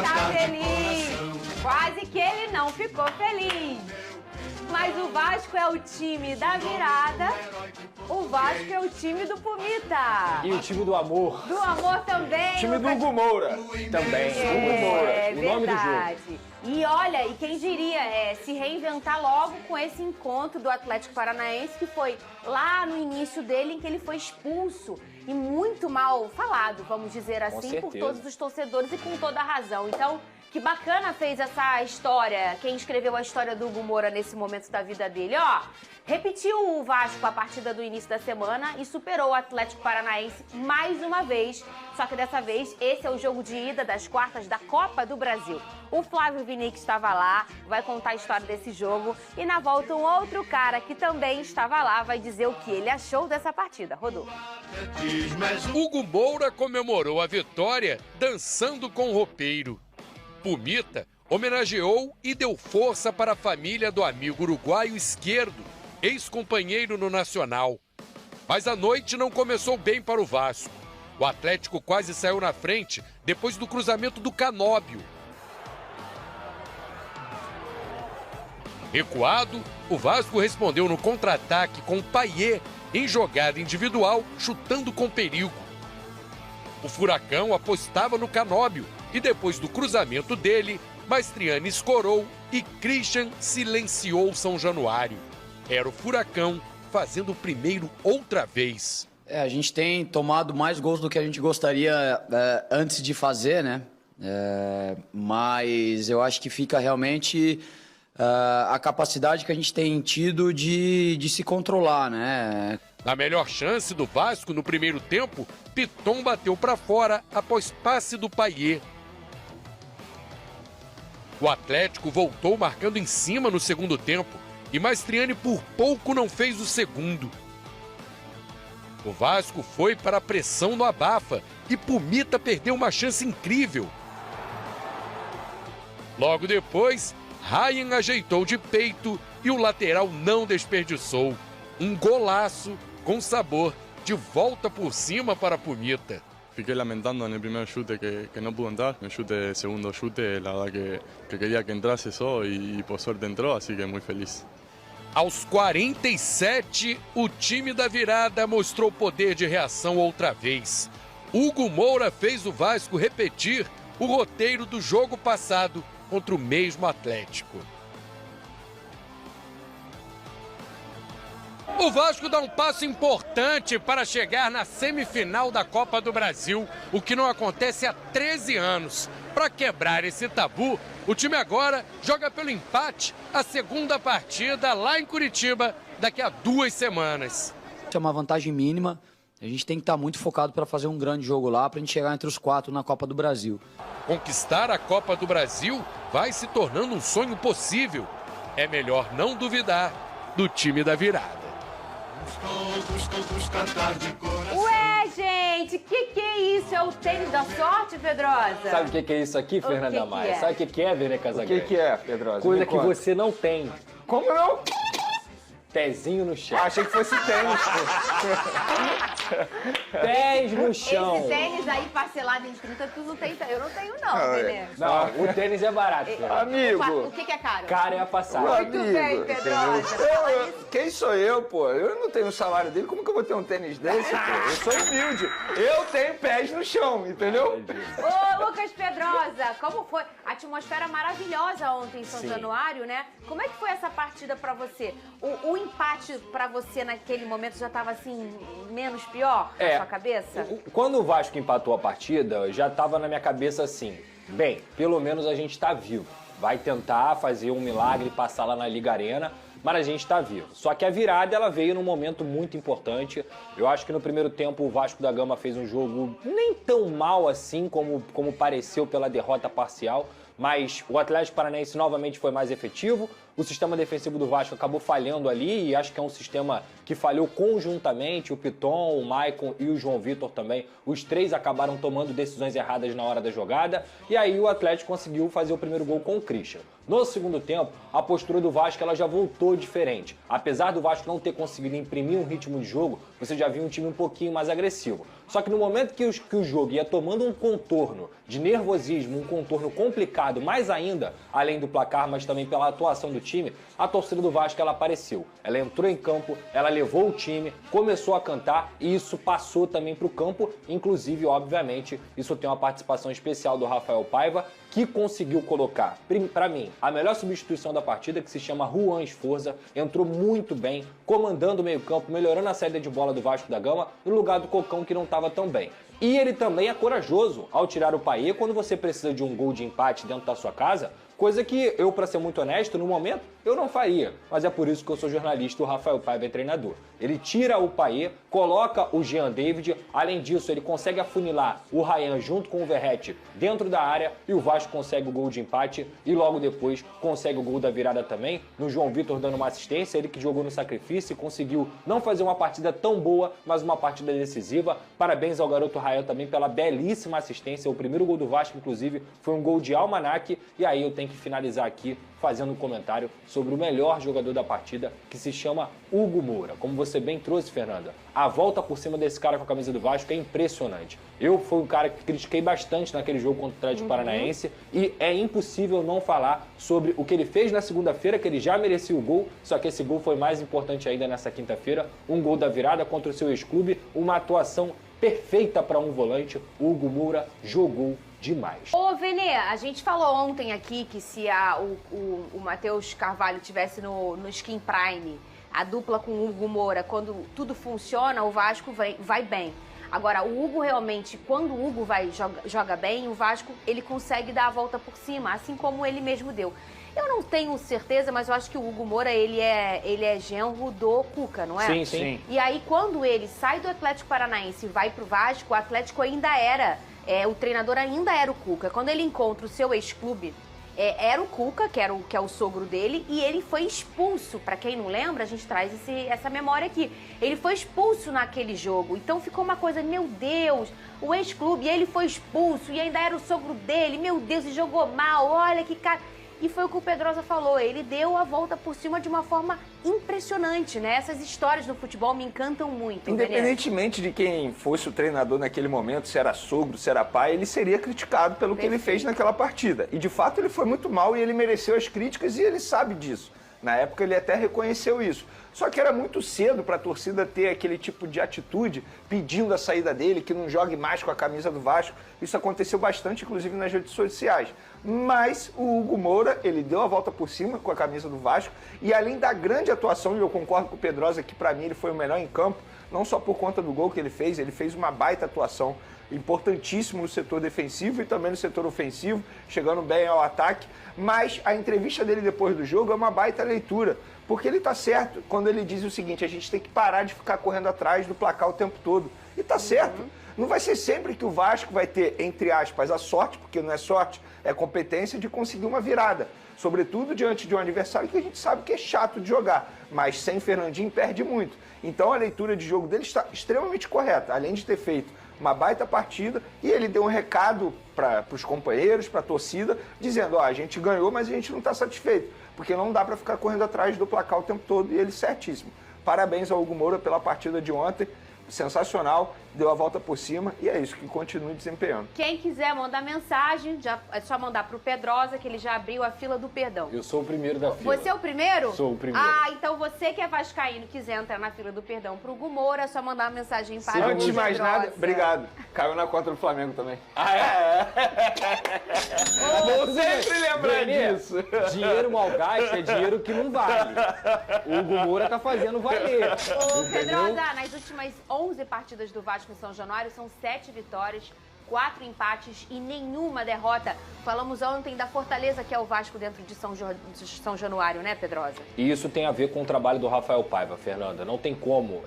tá feliz. Quase que ele não ficou feliz. Mas o Vasco é o time da virada, o Vasco é o time do Pumita. E o time do amor. Do amor também. O time do Hugo Moura. Também. Hugo Moura. É O nome do jogo. verdade. E olha, e quem diria, se reinventar logo com esse encontro do Atlético Paranaense, que foi lá no início dele, em que ele foi expulso. E muito mal falado, vamos dizer assim, por todos os torcedores e com toda a razão. Então, que bacana fez essa história, quem escreveu a história do Hugo Moura nesse momento da vida dele, ó. Repetiu o Vasco a partida do início da semana e superou o Atlético Paranaense mais uma vez. Só que dessa vez, esse é o jogo de ida das quartas da Copa do Brasil. O Flávio Vinick estava lá, vai contar a história desse jogo. E na volta, um outro cara que também estava lá vai dizer o que ele achou dessa partida. Rodou. Hugo Moura comemorou a vitória dançando com o roupeiro. Pumita homenageou e deu força para a família do amigo uruguaio Esquerdo, ex-companheiro no Nacional. Mas a noite não começou bem para o Vasco. O Atlético quase saiu na frente depois do cruzamento do Canóbio. Recuado, o Vasco respondeu no contra-ataque com Payet em jogada individual, chutando com perigo. O Furacão apostava no Canóbio e depois do cruzamento dele, Mastriani escorou e Christian silenciou São Januário. Era o Furacão fazendo o primeiro outra vez. A gente tem tomado mais gols do que a gente gostaria antes de fazer, né? Mas eu acho que fica realmente a capacidade que a gente tem tido de se controlar, né? Na melhor chance do Vasco no primeiro tempo, Piton bateu para fora após passe do Payet. O Atlético voltou marcando em cima no segundo tempo e Mastriani por pouco não fez o segundo. O Vasco foi para a pressão no abafa e Pumita perdeu uma chance incrível. Logo depois, Ryan ajeitou de peito e o lateral não desperdiçou. Um golaço com sabor de volta por cima para Pumita. Fiquei lamentando no primeiro chute que não pudo entrar. No chute, segundo chute, la verdad que quería que entrase só e por sorte entrou, assim que muito feliz. Aos 47, o time da virada mostrou poder de reação outra vez. Hugo Moura fez o Vasco repetir o roteiro do jogo passado contra o mesmo Atlético. O Vasco dá um passo importante para chegar na semifinal da Copa do Brasil, o que não acontece há 13 anos. Para quebrar esse tabu, o time agora joga pelo empate a segunda partida lá em Curitiba daqui a 2 semanas. É uma vantagem mínima, a gente tem que estar muito focado para fazer um grande jogo lá, para a gente chegar entre os 4 na Copa do Brasil. Conquistar a Copa do Brasil vai se tornando um sonho possível. É melhor não duvidar do time da virada. Ué, gente, que é isso? É o tênis da sorte, Pedrosa? Sabe o que é isso aqui, Fernanda Maia? é? Sabe o que é, Vene Casagrande? O que é, Pedrosa? Coisa que você não tem. Como não? Pezinho no chão. Achei que fosse tênis. Pés no chão. Esse tênis aí parcelado em 30, tu não tem. Eu não tenho, não, Benê. Não, o tênis é barato. Amigo. O que é caro? Cara é a passagem. Muito bem, Pedrosa. Quem sou eu, pô? Eu não tenho o salário dele, como que eu vou ter um tênis desse, pô? Eu sou humilde. Eu tenho pés no chão, entendeu? Ô, Lucas Pedrosa, como foi? A atmosfera maravilhosa ontem em São Januário, né? Como é que foi essa partida pra você? O empate pra você naquele momento já tava assim, menos pior na sua cabeça? Quando o Vasco empatou a partida, já tava na minha cabeça assim, bem, pelo menos a gente tá vivo. Vai tentar fazer um milagre e passar lá na Liga Arena, mas a gente tá vivo. Só que a virada, ela veio num momento muito importante. Eu acho que no primeiro tempo o Vasco da Gama fez um jogo nem tão mal assim como pareceu pela derrota parcial, mas o Atlético Paranaense novamente foi mais efetivo. O sistema defensivo do Vasco acabou falhando ali e acho que é um sistema que falhou conjuntamente. O Piton, o Maicon e o João Vitor também. Os três acabaram tomando decisões erradas na hora da jogada e aí o Atlético conseguiu fazer o primeiro gol com o Christian. No segundo tempo, a postura do Vasco ela já voltou diferente. Apesar do Vasco não ter conseguido imprimir um ritmo de jogo, você já viu um time um pouquinho mais agressivo. Só que no momento que o jogo ia tomando um contorno de nervosismo, um contorno complicado, mais ainda, além do placar, mas também pela atuação do time, a torcida do Vasco ela apareceu. Ela entrou em campo, ela levou o time, começou a cantar e isso passou também para o campo. Inclusive, obviamente, isso tem uma participação especial do Rafael Paiva, que conseguiu colocar, para mim, a melhor substituição da partida, que se chama Juan Esforza, entrou muito bem, comandando o meio-campo, melhorando a saída de bola do Vasco da Gama, no lugar do Cocão, que não estava tão bem. E ele também é corajoso ao tirar o Payet quando você precisa de um gol de empate dentro da sua casa, coisa que eu, para ser muito honesto, no momento, eu não faria. Mas é por isso que eu sou jornalista e o Rafael Paiva é treinador. Ele tira o Payet, coloca o Jean David, além disso ele consegue afunilar o Ryan junto com o Verratti dentro da área e o Vasco consegue o gol de empate e logo depois consegue o gol da virada também, no João Vitor dando uma assistência, ele que jogou no sacrifício e conseguiu não fazer uma partida tão boa, mas uma partida decisiva. Parabéns ao garoto Ryan também pela belíssima assistência, o primeiro gol do Vasco inclusive foi um gol de almanaque e aí eu tenho que finalizar aqui fazendo um comentário sobre o melhor jogador da partida, que se chama Hugo Moura. Como você bem trouxe, Fernanda, a volta por cima desse cara com a camisa do Vasco é impressionante. Eu fui um cara que critiquei bastante naquele jogo contra o Atlético Paranaense e é impossível não falar sobre o que ele fez na segunda-feira, que ele já merecia o gol, só que esse gol foi mais importante ainda nessa quinta-feira, um gol da virada contra o seu ex-clube, uma atuação perfeita para um volante. O Hugo Moura jogou demais. Ô, Venê, a gente falou ontem aqui que se o Matheus Carvalho tivesse no Skin Prime, a dupla com o Hugo Moura, quando tudo funciona, o Vasco vai bem. Agora, o Hugo realmente, quando o Hugo joga bem, o Vasco ele consegue dar a volta por cima, assim como ele mesmo deu. Eu não tenho certeza, mas eu acho que o Hugo Moura, ele é genro do Cuca, não é? Sim, sim. E aí, quando ele sai do Atlético Paranaense e vai pro Vasco, o Atlético ainda era... o treinador ainda era o Cuca. Quando ele encontra o seu ex-clube, era o Cuca, que é o sogro dele, e ele foi expulso. Pra quem não lembra, a gente traz essa memória aqui. Ele foi expulso naquele jogo. Então ficou uma coisa, meu Deus, o ex-clube, ele foi expulso, e ainda era o sogro dele, meu Deus, ele jogou mal, olha que cara... E foi o que o Pedrosa falou, ele deu a volta por cima de uma forma impressionante, né? Essas histórias no futebol me encantam muito. Independentemente de quem fosse o treinador naquele momento, se era sogro, se era pai, ele seria criticado pelo que ele fez naquela partida. E de fato ele foi muito mal e ele mereceu as críticas e ele sabe disso. Na época ele até reconheceu isso. Só que era muito cedo para a torcida ter aquele tipo de atitude pedindo a saída dele, que não jogue mais com a camisa do Vasco. Isso aconteceu bastante, inclusive, nas redes sociais. Mas o Hugo Moura, ele deu a volta por cima com a camisa do Vasco. E além da grande atuação, e eu concordo com o Pedrosa que para mim ele foi o melhor em campo, não só por conta do gol que ele fez uma baita atuação, importantíssimo no setor defensivo e também no setor ofensivo, chegando bem ao ataque. Mas a entrevista dele depois do jogo é uma baita leitura, porque ele tá certo quando ele diz o seguinte: a gente tem que parar de ficar correndo atrás do placar o tempo todo. E tá certo. Não vai ser sempre que o Vasco vai ter, entre aspas, a sorte, porque não é sorte, é competência de conseguir uma virada. Sobretudo diante de um adversário que a gente sabe que é chato de jogar, mas sem Fernandinho perde muito. Então a leitura de jogo dele está extremamente correta, além de ter feito uma baita partida, e ele deu um recado para os companheiros, para a torcida, dizendo: a gente ganhou, mas a gente não está satisfeito, porque não dá para ficar correndo atrás do placar o tempo todo, e ele certíssimo. Parabéns ao Hugo Moura pela partida de ontem, sensacional, deu a volta por cima e é isso, que continue desempenhando. Quem quiser mandar mensagem, é só mandar pro Pedrosa, que ele já abriu a fila do perdão. Eu sou o primeiro da fila. Você é o primeiro? Sou o primeiro. Ah, então você que é vascaíno, quiser entrar na fila do perdão pro Hugo Moura, é só mandar uma mensagem para o Pedrosa. Antes de mais nada, obrigado. Caiu na conta do Flamengo também. Ah, é? Vou sempre lembrar disso. Dinheiro mal gasto é dinheiro que não vale. O Hugo Moura tá fazendo valer. Ô, Pedrosa, nas últimas 11 partidas do Vasco em São Januário, são 7 vitórias, 4 empates e nenhuma derrota. Falamos ontem da fortaleza que é o Vasco dentro de São Januário, né, Pedrosa? E isso tem a ver com o trabalho do Rafael Paiva, Fernanda. Não tem como.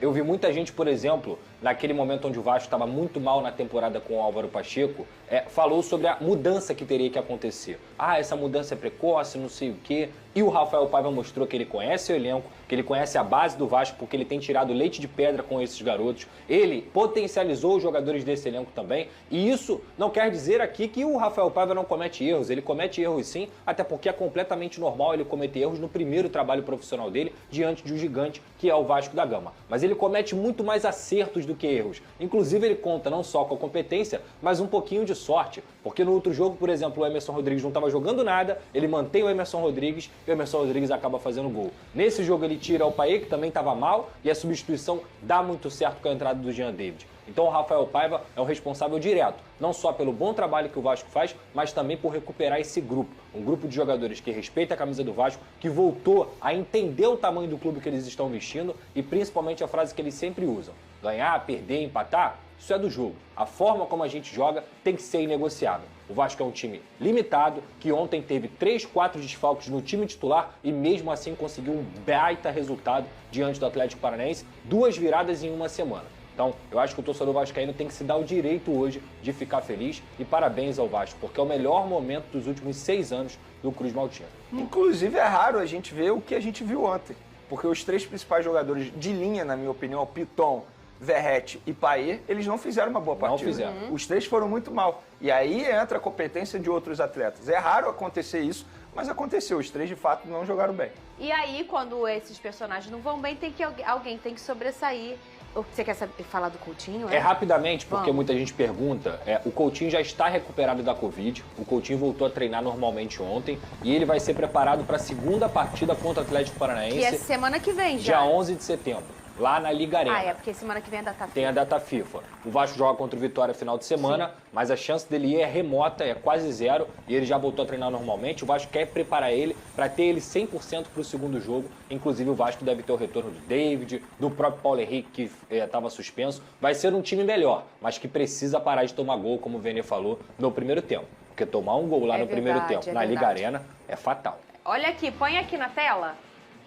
Eu vi muita gente, por exemplo, naquele momento onde o Vasco estava muito mal na temporada com o Álvaro Pacheco, falou sobre a mudança que teria que acontecer. Ah, essa mudança é precoce, não sei o quê. E o Rafael Paiva mostrou que ele conhece o elenco, que ele conhece a base do Vasco, porque ele tem tirado leite de pedra com esses garotos. Ele potencializou os jogadores desse elenco também. E isso não quer dizer aqui que o Rafael Paiva não comete erros. Ele comete erros sim, até porque é completamente normal ele cometer erros no primeiro trabalho profissional dele, diante de um gigante que é o Vasco da Gama. Mas ele comete muito mais acertos do que erros. Inclusive, ele conta não só com a competência, mas um pouquinho de sorte. Porque no outro jogo, por exemplo, o Emerson Rodrigues não estava jogando nada, ele mantém o Emerson Rodrigues e o Emerson Rodrigues acaba fazendo gol. Nesse jogo ele tira o Paê, que também estava mal, e a substituição dá muito certo com a entrada do Jean David. Então o Rafael Paiva é o responsável direto, não só pelo bom trabalho que o Vasco faz, mas também por recuperar esse grupo. Um grupo de jogadores que respeita a camisa do Vasco, que voltou a entender o tamanho do clube que eles estão vestindo e principalmente a frase que eles sempre usam: ganhar, perder, empatar, isso é do jogo. A forma como a gente joga tem que ser inegociável. O Vasco é um time limitado, que ontem teve 3, 4 desfalques no time titular e mesmo assim conseguiu um baita resultado diante do Atlético Paranaense, 2 viradas em uma semana. Então, eu acho que o torcedor vascaíno tem que se dar o direito hoje de ficar feliz e parabéns ao Vasco, porque é o melhor momento dos últimos 6 anos do Cruz Maltino. Inclusive, é raro a gente ver o que a gente viu ontem, porque os 3 principais jogadores de linha, na minha opinião, Piton, Verratti e Paê, eles não fizeram uma boa partida. Não fizeram. Os 3 foram muito mal. E aí entra a competência de outros atletas. É raro acontecer isso, mas aconteceu. Os 3, de fato, não jogaram bem. E aí, quando esses personagens não vão bem, alguém tem que sobressair. Você quer falar do Coutinho? É rapidamente, porque muita gente pergunta. O Coutinho já está recuperado da Covid. O Coutinho voltou a treinar normalmente ontem. E ele vai ser preparado para a segunda partida contra o Atlético Paranaense. Que é semana que vem já. Dia 11 de setembro. Lá na Liga Arena. Porque semana que vem é data FIFA. Tem a data FIFA. O Vasco joga contra o Vitória final de semana, mas a chance dele ir é remota, é quase zero, e ele já voltou a treinar normalmente. O Vasco quer preparar ele para ter ele 100% para o segundo jogo. Inclusive o Vasco deve ter o retorno do David, do próprio Paulo Henrique, que estava suspenso. Vai ser um time melhor, mas que precisa parar de tomar gol, como o Vene falou, no primeiro tempo. Porque tomar um gol lá no primeiro tempo, na Liga Arena, é fatal. Olha aqui, põe aqui na tela.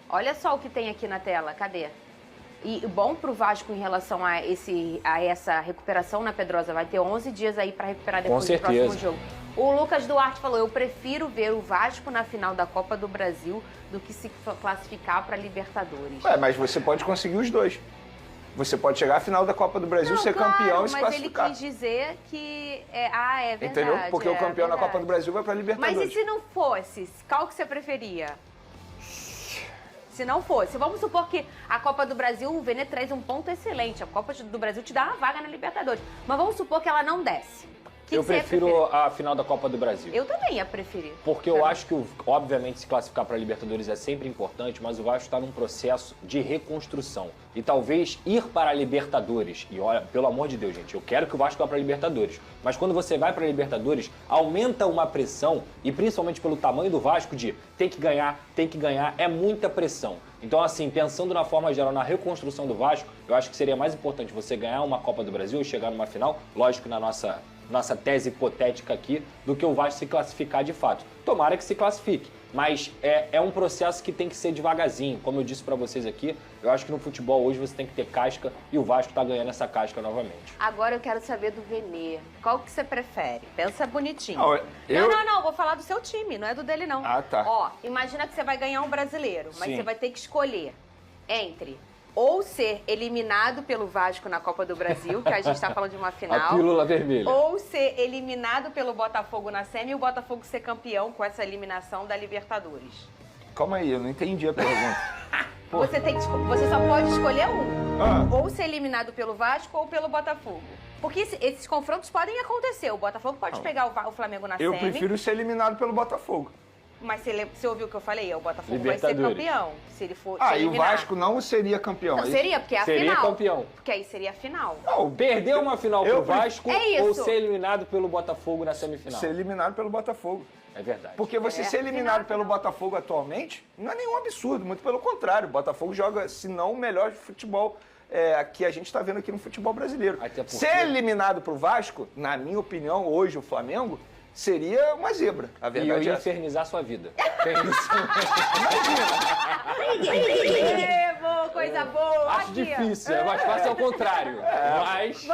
Olha só o que tem aqui na tela, cadê? E bom pro Vasco em relação a essa recuperação na Pedrosa. Vai ter 11 dias aí para recuperar depois do próximo jogo. O Lucas Duarte falou: eu prefiro ver o Vasco na final da Copa do Brasil do que se classificar para Libertadores. Mas você pode conseguir os 2. Você pode chegar à final da Copa do Brasil, ser campeão e se classificar. Mas ele quis dizer que... é verdade. Entendeu? Porque o campeão da Copa do Brasil vai para Libertadores. Mas e se não fosse? Qual que você preferia? Se não fosse, vamos supor que a Copa do Brasil, o Vene traz um ponto excelente. A Copa do Brasil te dá uma vaga na Libertadores. Mas vamos supor que ela não desce. Eu prefiro a final da Copa do Brasil. Eu também ia preferir. Porque eu acho que, obviamente, se classificar para a Libertadores é sempre importante, mas o Vasco está num processo de reconstrução. E talvez ir para a Libertadores, e olha, pelo amor de Deus, gente, eu quero que o Vasco vá para a Libertadores, mas quando você vai para a Libertadores, aumenta uma pressão, e principalmente pelo tamanho do Vasco, de tem que ganhar, é muita pressão. Então, assim, pensando na forma geral, na reconstrução do Vasco, eu acho que seria mais importante você ganhar uma Copa do Brasil e chegar numa final, lógico, na nossa tese hipotética aqui, do que o Vasco se classificar de fato. Tomara que se classifique, mas é um processo que tem que ser devagarzinho. Como eu disse pra vocês aqui, eu acho que no futebol hoje você tem que ter casca e o Vasco tá ganhando essa casca novamente. Agora eu quero saber do Vene. Qual que você prefere? Pensa bonitinho. Não, vou falar do seu time, não é do dele não. Ah, tá. Ó, imagina que você vai ganhar um brasileiro, mas Sim. você vai ter que escolher entre ou ser eliminado pelo Vasco na Copa do Brasil, que a gente tá falando de uma final. A pílula vermelha. Ou ser eliminado pelo Botafogo na semi e o Botafogo ser campeão com essa eliminação da Libertadores. Calma aí, eu não entendi a pergunta. Você só pode escolher um. Ah. Ou ser eliminado pelo Vasco ou pelo Botafogo. Porque esses confrontos podem acontecer. O Botafogo pode pegar o Flamengo na Eu semi. prefiro ser eliminado pelo Botafogo. Mas você ouviu o que eu falei? O Botafogo vai ser Libertadores. campeão, se ele for E o eliminado. Vasco não seria campeão. Não seria, porque é a Seria final. campeão. Porque aí seria a final. Não, Perder uma final pro Vasco É isso. ou ser eliminado pelo Botafogo na semifinal. ser eliminado pelo Botafogo. É verdade. Porque você ser eliminado pelo Botafogo atualmente não é nenhum absurdo, muito pelo contrário. O Botafogo joga, se não o melhor futebol que a gente está vendo aqui no futebol brasileiro. Até porque... Ser eliminado pro Vasco, na minha opinião, hoje o Flamengo, seria uma zebra. A E eu verdade ia é essa. infernizar sua vida. Tem isso. Coisa boa. Acho aqui, ó. difícil, é mais fácil ao contrário. Mas...